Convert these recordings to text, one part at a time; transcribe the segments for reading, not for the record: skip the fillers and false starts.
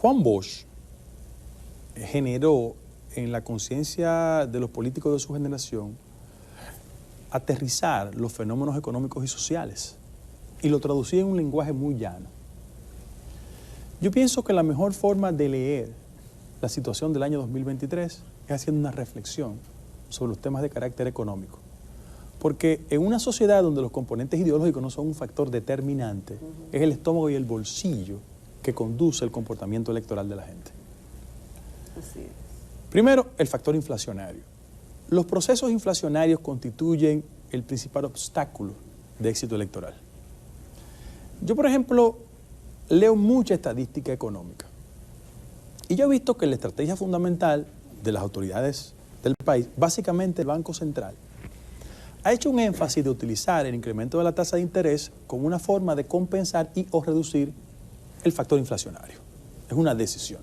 Juan Bosch generó en la conciencia de los políticos de su generación aterrizar los fenómenos económicos y sociales y lo traducía en un lenguaje muy llano. Yo pienso que la mejor forma de leer la situación del año 2023 es haciendo una reflexión sobre los temas de carácter económico. Porque en una sociedad donde los componentes ideológicos no son un factor determinante, es el estómago y el bolsillo que conduce el comportamiento electoral de la gente. Así es. Primero, el factor inflacionario. Los procesos inflacionarios constituyen el principal obstáculo de éxito electoral. Yo, por ejemplo, leo mucha estadística económica y yo he visto que la estrategia fundamental de las autoridades del país, básicamente el Banco Central, ha hecho un énfasis de utilizar el incremento de la tasa de interés como una forma de compensar y o reducir el factor inflacionario. Es una decisión.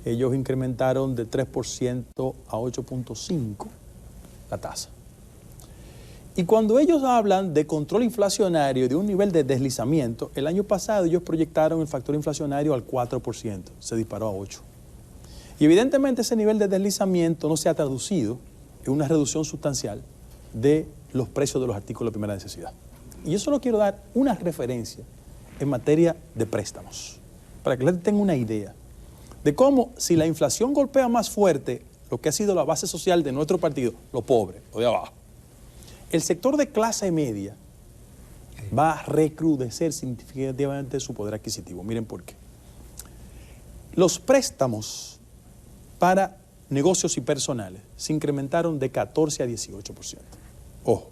Ellos incrementaron de 3% a 8.5% la tasa. Y cuando ellos hablan de control inflacionario y de un nivel de deslizamiento, el año pasado ellos proyectaron el factor inflacionario al 4%, se disparó a 8%. Y evidentemente ese nivel de deslizamiento no se ha traducido en una reducción sustancial de los precios de los artículos de primera necesidad. Y yo solo quiero dar una referencia en materia de préstamos, para que la gente tenga una idea de cómo si la inflación golpea más fuerte lo que ha sido la base social de nuestro partido, los pobres, o de abajo, el sector de clase media va a recrudecer significativamente su poder adquisitivo. Miren por qué. Los préstamos para negocios y personales se incrementaron de 14 a 18%. Ojo.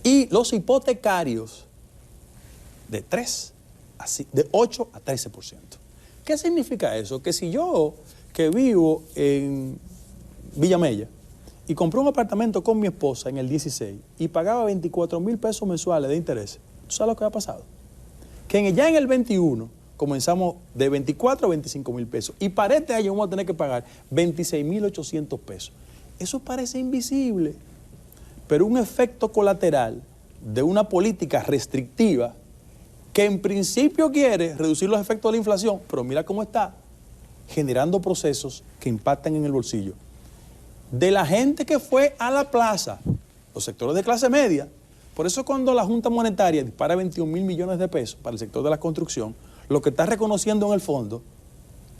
Y los hipotecarios de 8 a 13%. ¿Qué significa eso? Que si yo, que vivo en Villamella, y compré un apartamento con mi esposa en el 16 y pagaba 24,000 pesos mensuales de interés, ¿tú sabes lo que ha pasado? Que ya en el 21 comenzamos de 24 a 25,000 pesos y para este año vamos a tener que pagar 26,800 pesos. Eso parece invisible, pero un efecto colateral de una política restrictiva que en principio quiere reducir los efectos de la inflación, pero mira cómo está generando procesos que impactan en el bolsillo de la gente que fue a la plaza, los sectores de clase media. Por eso cuando la Junta Monetaria dispara 21,000 millones de pesos para el sector de la construcción, lo que está reconociendo en el fondo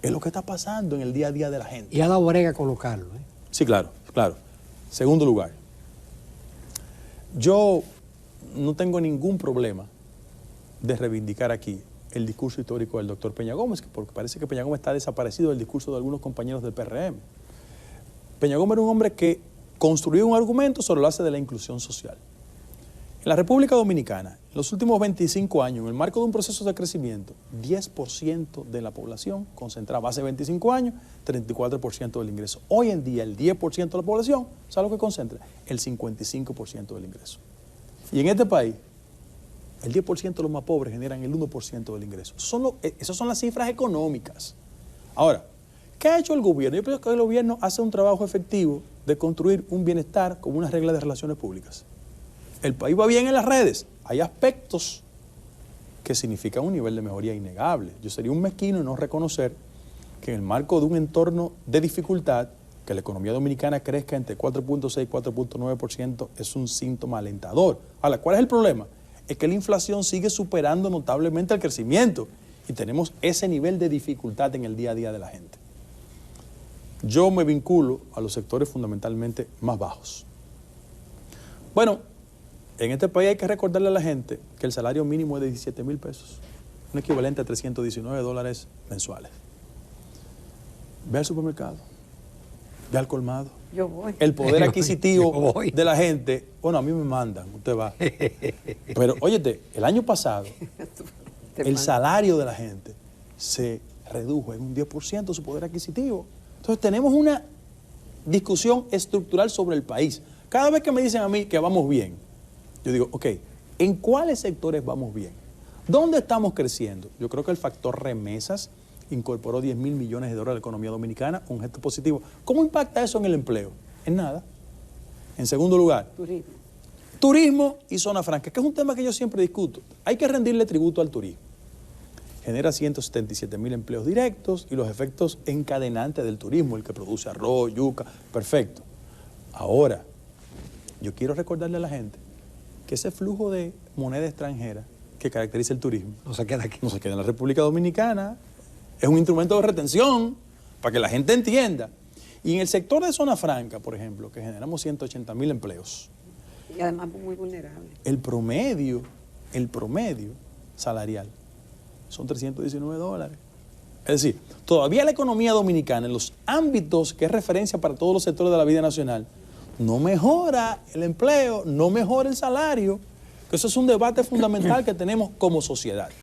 es lo que está pasando en el día a día de la gente. Y ha dado brega colocarlo, ¿eh? Sí, claro, claro. Segundo lugar, yo no tengo ningún problema de reivindicar aquí el discurso histórico del doctor Peña Gómez, porque parece que Peña Gómez está desaparecido del discurso de algunos compañeros del PRM. Peña Gómez era un hombre que construyó un argumento sobre la base de la inclusión social. En la República Dominicana, en los últimos 25 años, en el marco de un proceso de crecimiento, 10% de la población concentraba hace 25 años 34% del ingreso. Hoy en día, el 10% de la población, ¿sabe lo que concentra? El 55% del ingreso. Y en este país, el 10% de los más pobres generan el 1% del ingreso. Esas son las cifras económicas. Ahora, ¿qué ha hecho el gobierno? Yo pienso que el gobierno hace un trabajo efectivo de construir un bienestar como una regla de relaciones públicas. El país va bien en las redes. Hay aspectos que significan un nivel de mejoría innegable. Yo sería un mezquino en no reconocer que en el marco de un entorno de dificultad, que la economía dominicana crezca entre 4.6 y 4.9% es un síntoma alentador. Ahora, ¿cuál es el problema? Es que la inflación sigue superando notablemente el crecimiento y tenemos ese nivel de dificultad en el día a día de la gente. Yo me vinculo a los sectores fundamentalmente más bajos. Bueno, en este país hay que recordarle a la gente que el salario mínimo es de 17,000 pesos, un equivalente a $319 mensuales. Ve al supermercado, ve al colmado. Yo voy. El poder adquisitivo de la gente, bueno, a mí me mandan, usted va. Pero, óyete, el año pasado, el salario de la gente se redujo en un 10% su poder adquisitivo. Entonces tenemos una discusión estructural sobre el país. Cada vez que me dicen a mí que vamos bien, yo digo, ok, ¿en cuáles sectores vamos bien? ¿Dónde estamos creciendo? Yo creo que el factor remesas incorporó 10,000 millones de dólares a la economía dominicana, un gesto positivo. ¿Cómo impacta eso en el empleo? En nada. En segundo lugar, turismo y zona franca, que es un tema que yo siempre discuto. Hay que rendirle tributo al turismo. genera 177.000 empleos directos y los efectos encadenantes del turismo, el que produce arroz, yuca, perfecto. Ahora, yo quiero recordarle a la gente que ese flujo de moneda extranjera que caracteriza el turismo No se queda aquí. no se queda en la República Dominicana, es un instrumento de retención para que la gente entienda. Y en el sector de zona franca, por ejemplo, que generamos 180.000 empleos, Y además muy vulnerable. el promedio salarial son $319. Es decir, todavía la economía dominicana, en los ámbitos que es referencia para todos los sectores de la vida nacional, no mejora el empleo, no mejora el salario, que eso es un debate fundamental que tenemos como sociedad.